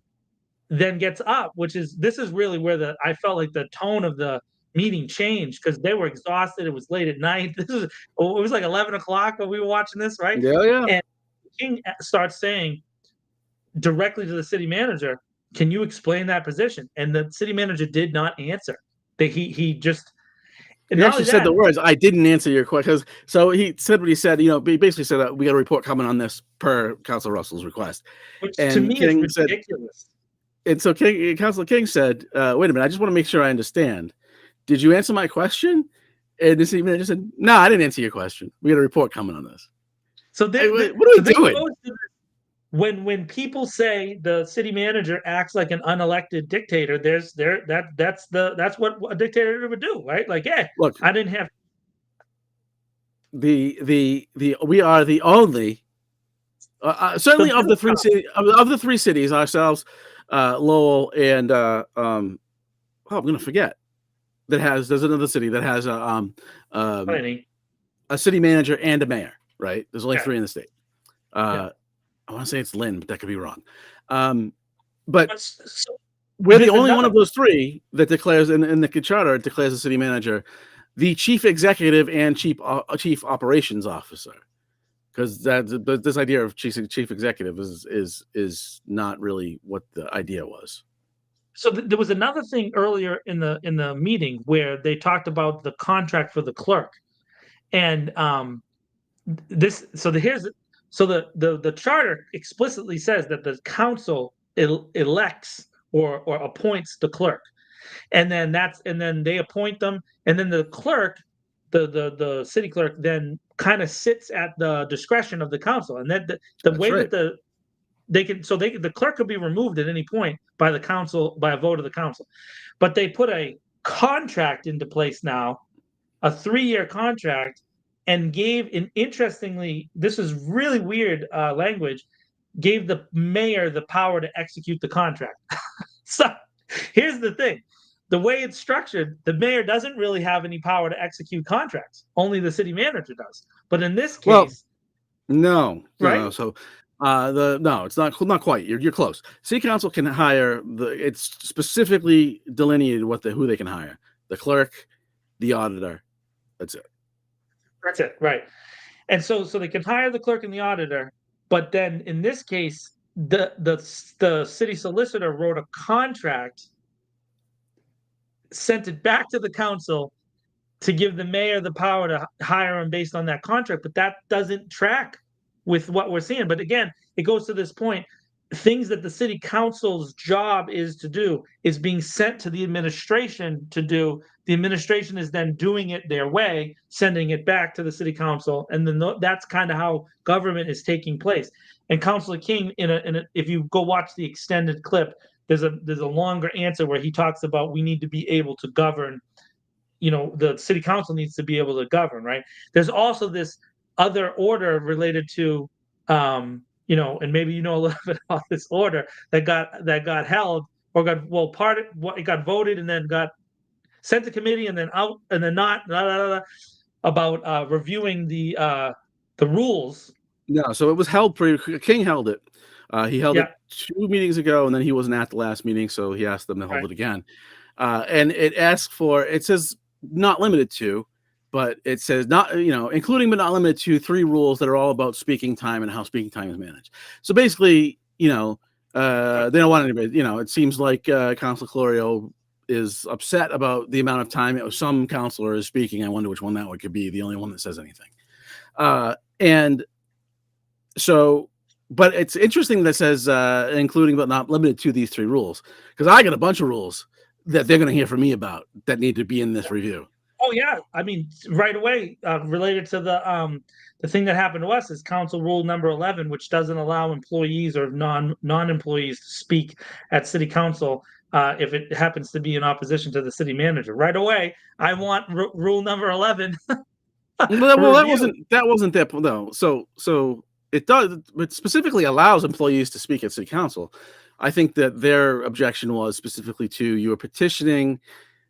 then gets up, this is really where I felt like the tone of the meeting changed, because they were exhausted. It was late at night. It was like 11 o'clock when we were watching this, right? Yeah. And King starts saying directly to the city manager, "Can you explain that position?" And the city manager did not answer. He just. He actually said the words, "I didn't answer your question." So he said what he said. He basically said, "We got a report coming on this per Council Russell's request." Which and to me King is ridiculous. And so Councilor King said, "Wait a minute, I just want to make sure I understand. Did you answer my question?" And the city manager said, "No, I didn't answer your question. We got a report coming on this." So what are we doing? When people say the city manager acts like an unelected dictator, that's what a dictator would do, right? Like, yeah, Look, I didn't have we are the only certainly of the three cities, ourselves, Lowell, and I'm gonna forget, there's another city that has a city manager and a mayor, right? There's only three in the state. I want to say it's Lynn, but that could be wrong. But we're the only one of those three that declares in the charter declares the city manager the chief executive and chief operations officer, because this idea of chief executive is not really what the idea was. So there was another thing earlier in the meeting where they talked about the contract for the clerk, and the charter explicitly says that the council elects or appoints the clerk, and then they appoint them, and then the clerk, the city clerk, then kind of sits at the discretion of the council, and then the clerk could be removed at any point by the council, by a vote of the council, but they put a contract into place now, a 3-year contract, and interestingly, this is really weird language, gave the mayor the power to execute the contract. So here's the thing. The way it's structured, the mayor doesn't really have any power to execute contracts. Only the city manager does. But in this case, no. Right? No, it's not quite. You're close. City council can hire it's specifically delineated who they can hire: the clerk, the auditor. That's it. That's it, right? And so they can hire the clerk and the auditor, but then in this case, the city solicitor wrote a contract, sent it back to the council to give the mayor the power to hire him based on that contract, but that doesn't track with what we're seeing. But again, it goes to this point: things that the city council's job is to do is being sent to the administration to do. The administration is then doing it their way, sending it back to the city council, and then that's kind of how government is taking place. And Councilor King, if you go watch the extended clip, there's a longer answer where he talks about we need to be able to govern. The city council needs to be able to govern, right? There's also this other order related to, and maybe you know a little bit about this order that got held or it got voted and then got sent to committee and then out and then not about reviewing the rules. No, so it was held. King held it He held Yeah. it 2 meetings ago, and then he wasn't at the last meeting, so he asked them to hold Right. it again. And it says not limited to, but it says not, including but not limited to 3 rules that are all about speaking time and how speaking time is managed. So basically, they don't want anybody, it seems like Councilor Clorio is upset about the amount of time some counselor is speaking. I wonder which one that one could be, the only one that says anything. And so, but it's interesting that says including but not limited to these 3 rules, because I got a bunch of rules that they're going to hear from me about that need to be in this review. Oh yeah, I mean, right away, related to the thing that happened to us is Council Rule number 11, which doesn't allow employees or non-employees to speak at City Council if it happens to be in opposition to the city manager. Right away, I want Rule number 11. Well, that wasn't that. No, so it does. It specifically allows employees to speak at City Council. I think that their objection was specifically to you were petitioning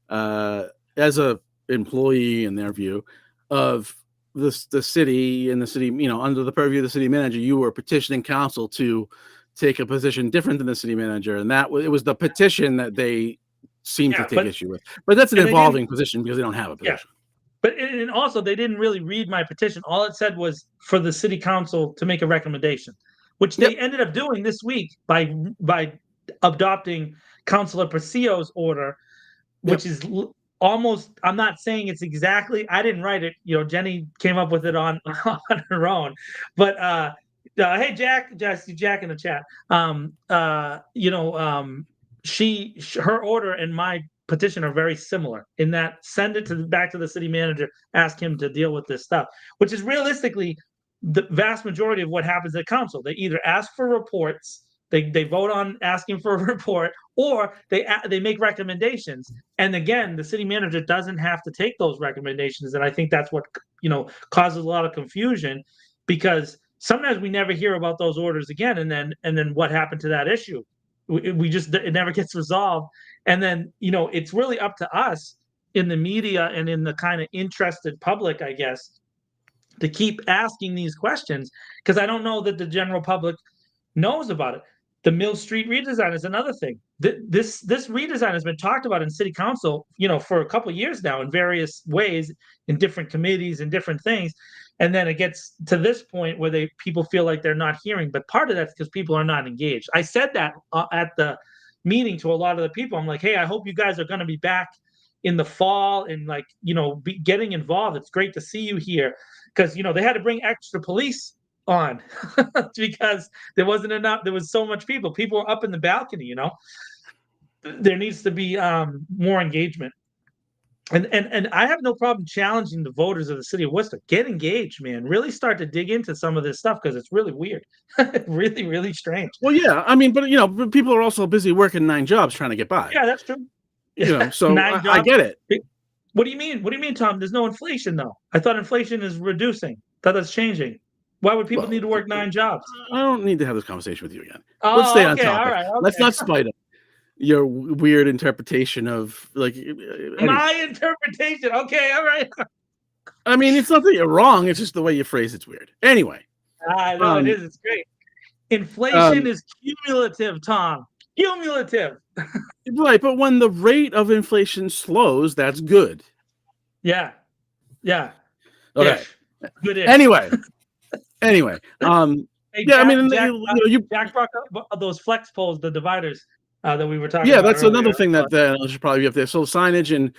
as a employee, in their view, of the city, and the city, under the purview of the city manager, you were petitioning council to take a position different than the city manager, and it was the petition that they seem to take issue with. But that's an evolving position because they don't have a position. But and also, they didn't really read my petition. All it said was for the city council to make a recommendation, which they ended up doing this week by adopting Councilor Precios's order, which is almost. I'm not saying it's exactly. I didn't write it. Jenny came up with it on her own. But hey, Jack, Jack in the chat. Her order and my petition are very similar in that send it back to the city manager, ask him to deal with this stuff, which is realistically the vast majority of what happens at council. They either ask for reports, they vote on asking for a report, or they make recommendations. And again, the city manager doesn't have to take those recommendations. And I think that's what causes a lot of confusion, because sometimes we never hear about those orders again, and then what happened to that issue? It never gets resolved. And then, it's really up to us in the media and in the kind of interested public, I guess, to keep asking these questions, because I don't know that the general public knows about it. The Mill Street redesign is another thing. This redesign has been talked about in City Council, for a couple of years now in various ways, in different committees and different things. And then it gets to this point where people feel like they're not hearing. But part of that's because people are not engaged. I said that at the meeting to a lot of the people. I'm like, hey, I hope you guys are going to be back in the fall and be getting involved. It's great to see you here, because they had to bring extra police on because there wasn't enough. There was so much people were up in the balcony. There needs to be more engagement. And I have no problem challenging the voters of the city of Worcester. Get engaged, man. Really start to dig into some of this stuff, because it's really weird. Really, really strange. Well, yeah, I mean, but people are also busy working 9 jobs trying to get by. Yeah, that's true. So I get it. What do you mean? What do you mean, Tom? There's no inflation, though. I thought inflation is reducing. That's changing. Why would people need to work 9 jobs? I don't need to have this conversation with you again. Oh, Let's stay on topic. All right, okay. Let's not spite your weird interpretation of my interpretation. Okay, all right. I mean, it's not that you're wrong. It's just the way you phrase it's weird. Anyway. I know it is. It's great. Inflation is cumulative, Tom. Cumulative. Right, but when the rate of inflation slows, that's good. Yeah. Yeah. Okay. Good. Anyway. Hey, yeah, Jack, I mean, Jack brought up those flex poles, the dividers that we were talking about. Yeah, that's earlier. Another thing that should probably be up there. So signage and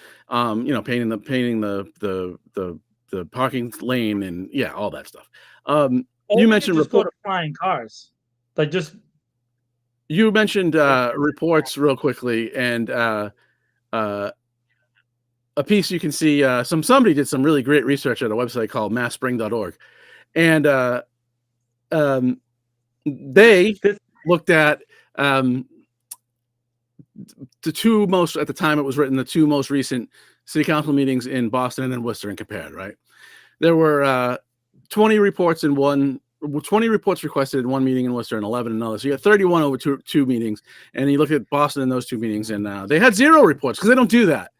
painting the parking lane and all that stuff. You mentioned just go to flying cars, You mentioned reports real quickly, and a piece you can see. Somebody did some really great research at a website called massspring.org, and they looked at the 2 most, at the time it was written, the 2 most recent city council meetings in Boston and in Worcester, and compared. Right, there were 20 reports requested in one meeting in Worcester and 11 in another. So you got 31 over two meetings. And you look at Boston in those 2 meetings, and they had 0 reports, because they don't do that,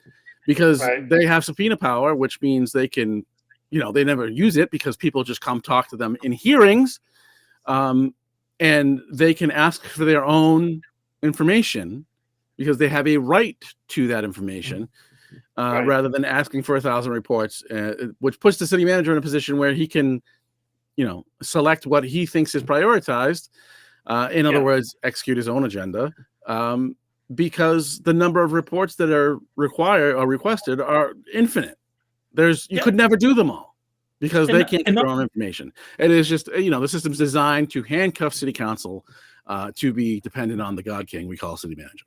because they have subpoena power, which means they can, they never use it because people just come talk to them in hearings. and they can ask for their own information because they have a right to that information, Right. rather than asking for 1,000 reports, which puts the city manager in a position where he can, select what he thinks is prioritized. In other Yeah. words, execute his own agenda, because the number of reports that are required or requested are infinite. You Yeah. could never do them all because they And- can't get and their own information. It is just, the system's designed to handcuff city council, to be dependent on the God King we call city manager.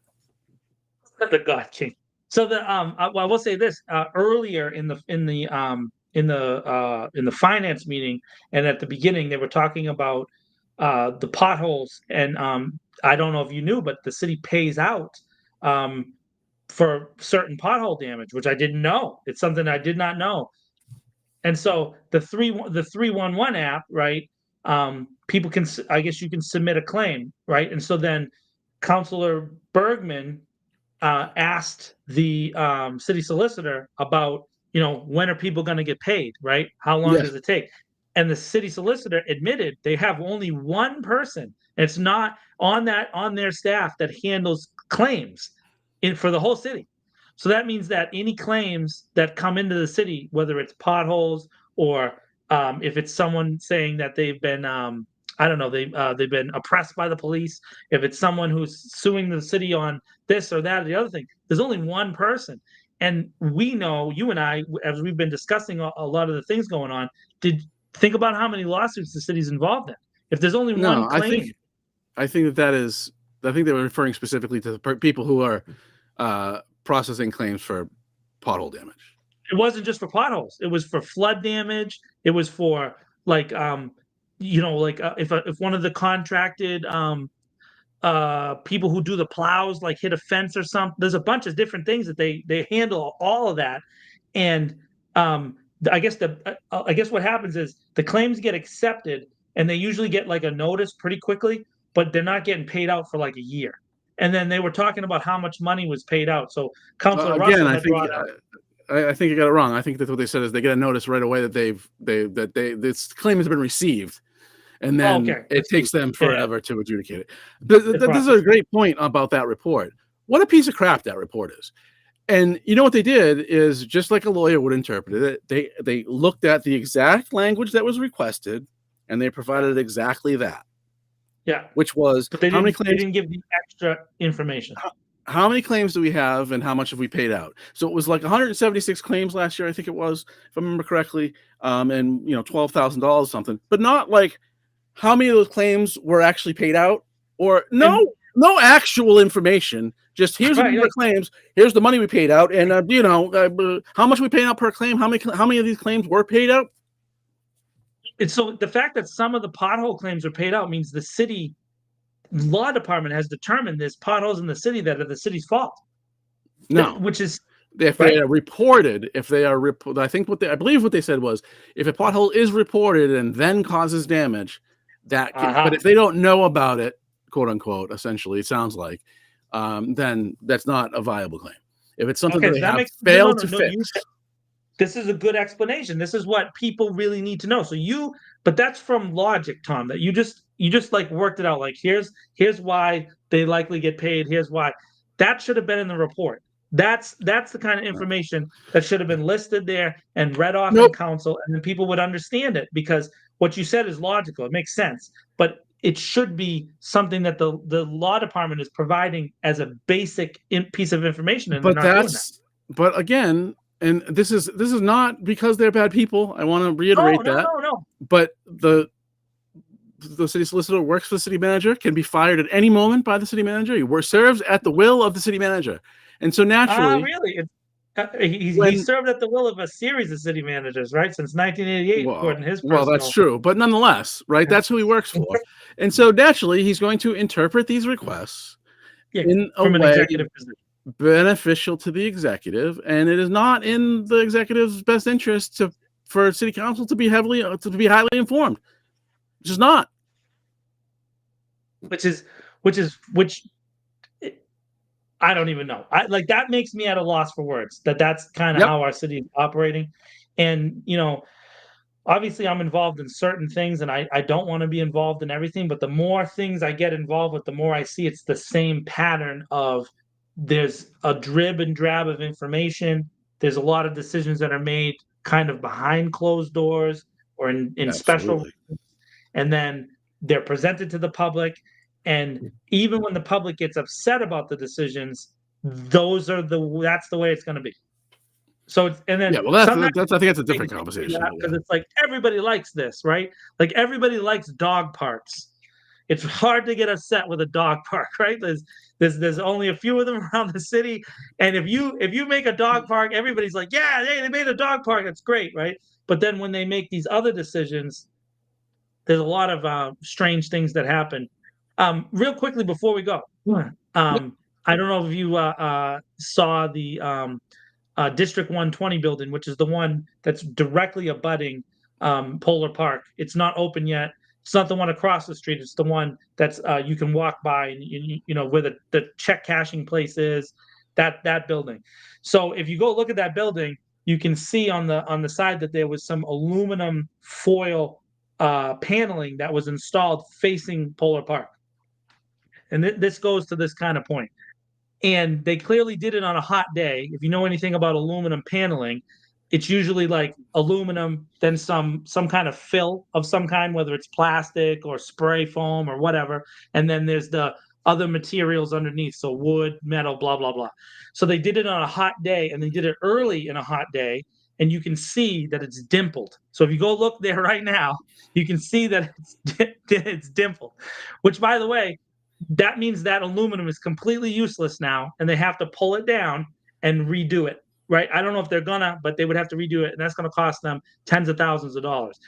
The God King. So I will say this, earlier in the finance meeting, and at the beginning they were talking about the potholes, and I don't know if you knew, but the city pays out um, for certain pothole damage, which I didn't know. It's something I did not know. And so the 311 app, right? People can, I guess you can submit a claim, right? And so then Councilor Bergman asked the city solicitor about, when are people going to get paid, right? How long Yeah. does it take? And the city solicitor admitted they have only one person. It's not on their staff that handles claims for the whole city. So that means that any claims that come into the city, whether it's potholes or if it's someone saying that they've been I don't know, they've been oppressed by the police, if it's someone who's suing the city on this or that or the other thing, there's only one person. And we know, you and I, as we've been discussing a lot of the things going on, think about how many lawsuits the city's involved in. If there's only one No, claim, I think I think they were referring specifically to the people who are processing claims for pothole damage. it wasn't just for potholes. It was for flood damage. It was for like if one of the contracted people who do the plows like hit a fence or something. There's a bunch of different things that they handle all of that. And I guess what happens is the claims get accepted and they usually get like a notice pretty quickly, but they're not getting paid out for like a year. And then they were talking about how much money was paid out. So Councilor Again, Russell I had think brought up. I think you got it wrong. I think that's what they said is they get a notice right away that this claim has been received, and then Okay. it takes them Yeah. forever to adjudicate it. This is a great point about that report. What a piece of crap that report is. And you know what they did is, just like a lawyer would interpret it, they looked at the exact language that was requested and they provided exactly that, Yeah. which was But they how many didn't claims give the extra information. how many claims do we have and how much have we paid out? So it was like 176 claims last year, I think it was, if I remember correctly, and $12,000 something, but not like how many of those claims were actually paid out, or no actual information. Just here's the Right, number of claims, here's the money we paid out, and how much we paid out per claim, how many of these claims were paid out. And so the fact that some of the pothole claims are paid out means the city law department has determined there's potholes in the city that are the city's fault. No, Which is if they are reported, I think I believe what they said was, if a pothole is reported and then causes damage, but if they don't know about it, quote unquote, essentially, it sounds like, then that's not a viable claim. If it's something that they have failed to fix. This is a good explanation. This is what people really need to know. But that's from logic, Tom, that you just like worked it out. Like, here's why they likely get paid. Here's why. That should have been in the report. That's the kind of information that should have been listed there and read off in council, and then people would understand it, because what you said is logical. It makes sense, but it should be something that the law department is providing as a basic piece of information, and they're not doing that. But again, and this is not because they're bad people. I want to reiterate that. No. But the city solicitor works for the city manager, can be fired at any moment by the city manager. He serves at the will of the city manager. And so naturally, really? He served at the will of a series of city managers, right? Since 1988, according to his personal. Well, that's true. But nonetheless, right? That's who he works for. And so naturally, he's going to interpret these requests in a from an way executive position, beneficial to the executive, and it is not in the executive's best interest for city council to be highly informed. It's just not. Which I don't even know. That makes me at a loss for words. That's kind of how our city is operating, and obviously I'm involved in certain things and I don't want to be involved in everything, but the more things I get involved with, the more I see it's the same pattern of there's a drib and drab of information. There's a lot of decisions that are made kind of behind closed doors or in special, Absolutely. and then they're presented to the public. And even when the public gets upset about the decisions, that's the way it's going to be. So it's, and then Yeah, well, sometimes that's I think that's a they different do conversation. that But because yeah. it's like everybody likes this, right? Like everybody likes dog parks. It's hard to get upset with a dog park, right? There's only a few of them around the city, and if you make a dog park, everybody's like, yeah, hey, they made a dog park, that's great, right? But then when they make these other decisions, there's a lot of strange things that happen. Real quickly before we go, I don't know if you saw the District 120 building, which is the one that's directly abutting Polar Park. It's not open yet. It's not the one across the street. It's the one that's you can walk by and you know where the check cashing place is. That building. So if you go look at that building, you can see on the side that there was some aluminum foil paneling that was installed facing Polar Park. And this goes to this kind of point. And they clearly did it on a hot day. If you know anything about aluminum paneling, it's usually like aluminum, then some kind of fill of some kind, whether it's plastic or spray foam or whatever. And then there's the other materials underneath, so wood, metal, blah, blah, blah. So they did it on a hot day, and they did it early in a hot day, and you can see that it's dimpled. So if you go look there right now, you can see that it's dimpled, which, by the way, that means that aluminum is completely useless now, and they have to pull it down and redo it, right? I don't know if they're gonna, but they would have to redo it, and that's gonna cost them tens of thousands of dollars.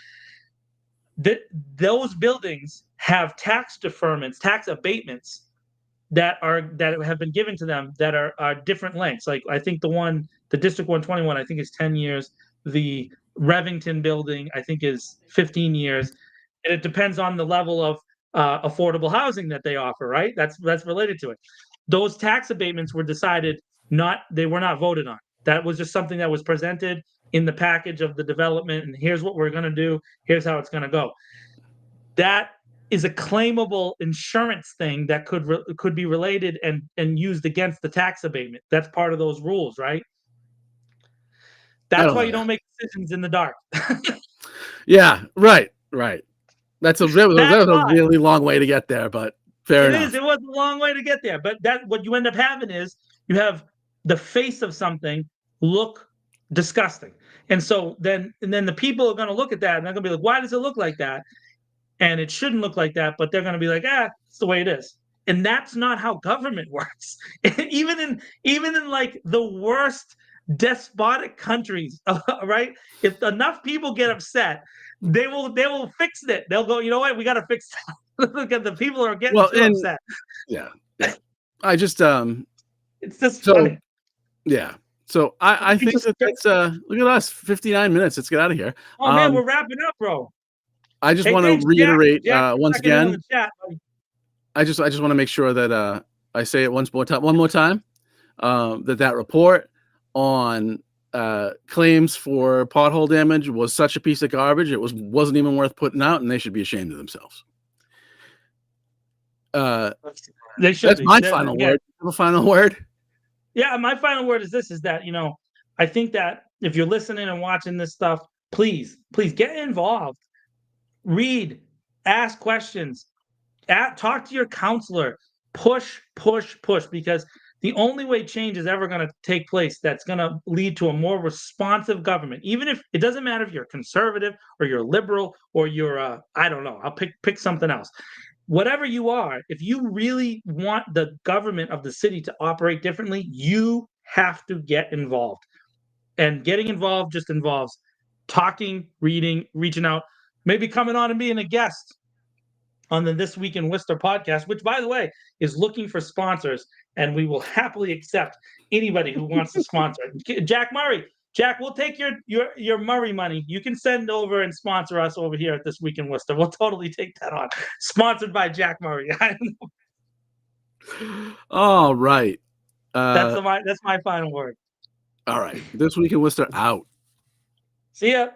Those buildings have tax deferments, tax abatements that have been given to them that are different lengths. Like I think the District 121, I think is 10 years. The Revington building, I think, is 15 years. And it depends on the level of affordable housing that they offer, right? That's related to it. Those tax abatements were decided they were not voted on. That was just something that was presented in the package of the development, and here's what we're going to do. Here's how it's going to go. That is a claimable insurance thing that could be related and used against the tax abatement. That's part of those rules, right? I That's don't why know you that. don't make decisions in the dark. Yeah, right. That was That's a why. really long way to get there, but fair It enough. is. It was a long way to get there, but what you end up having is you have the face of something look disgusting, and then the people are going to look at that and they're going to be like, "Why does it look like that?" And it shouldn't look like that, but they're going to be like, it's the way it is. And that's not how government works. even in like the worst despotic countries, right? If enough people get upset, they will fix it. They'll go, you know what? We got to fix that. Look at the people are getting Well, too and upset. yeah. I just It's just so funny. yeah. So I You think just that's look at us, 59 minutes. Let's get out of here. oh man, we're wrapping up, bro. I just Hey, want to thanks, Jack. reiterate Jack, once checking in on again. the chat, buddy. I just want to make sure that I say it one more time. That report on claims for pothole damage was such a piece of garbage. It wasn't even worth putting out, and they should be ashamed of themselves. They should That's be. my final word. You have a final word? Yeah, my final word is this: is that I think that if you're listening and watching this stuff, please get involved, read, ask questions, talk to your counselor, push, because the only way change is ever going to take place that's going to lead to a more responsive government. Even if it doesn't matter if you're conservative or you're liberal or you're I don't know, I'll pick something else. Whatever you are, if you really want the government of the city to operate differently, you have to get involved. And getting involved just involves talking, reading, reaching out, maybe coming on and being a guest on the This Week in Worcester podcast, which, by the way, is looking for sponsors, and we will happily accept anybody who wants to sponsor. Jack Murray, Jack, we'll take your Murray money. You can send over and sponsor us over here at This Week in Worcester. We'll totally take that on. Sponsored by Jack Murray. All right. That's my final word. All right. This Week in Worcester out. See ya.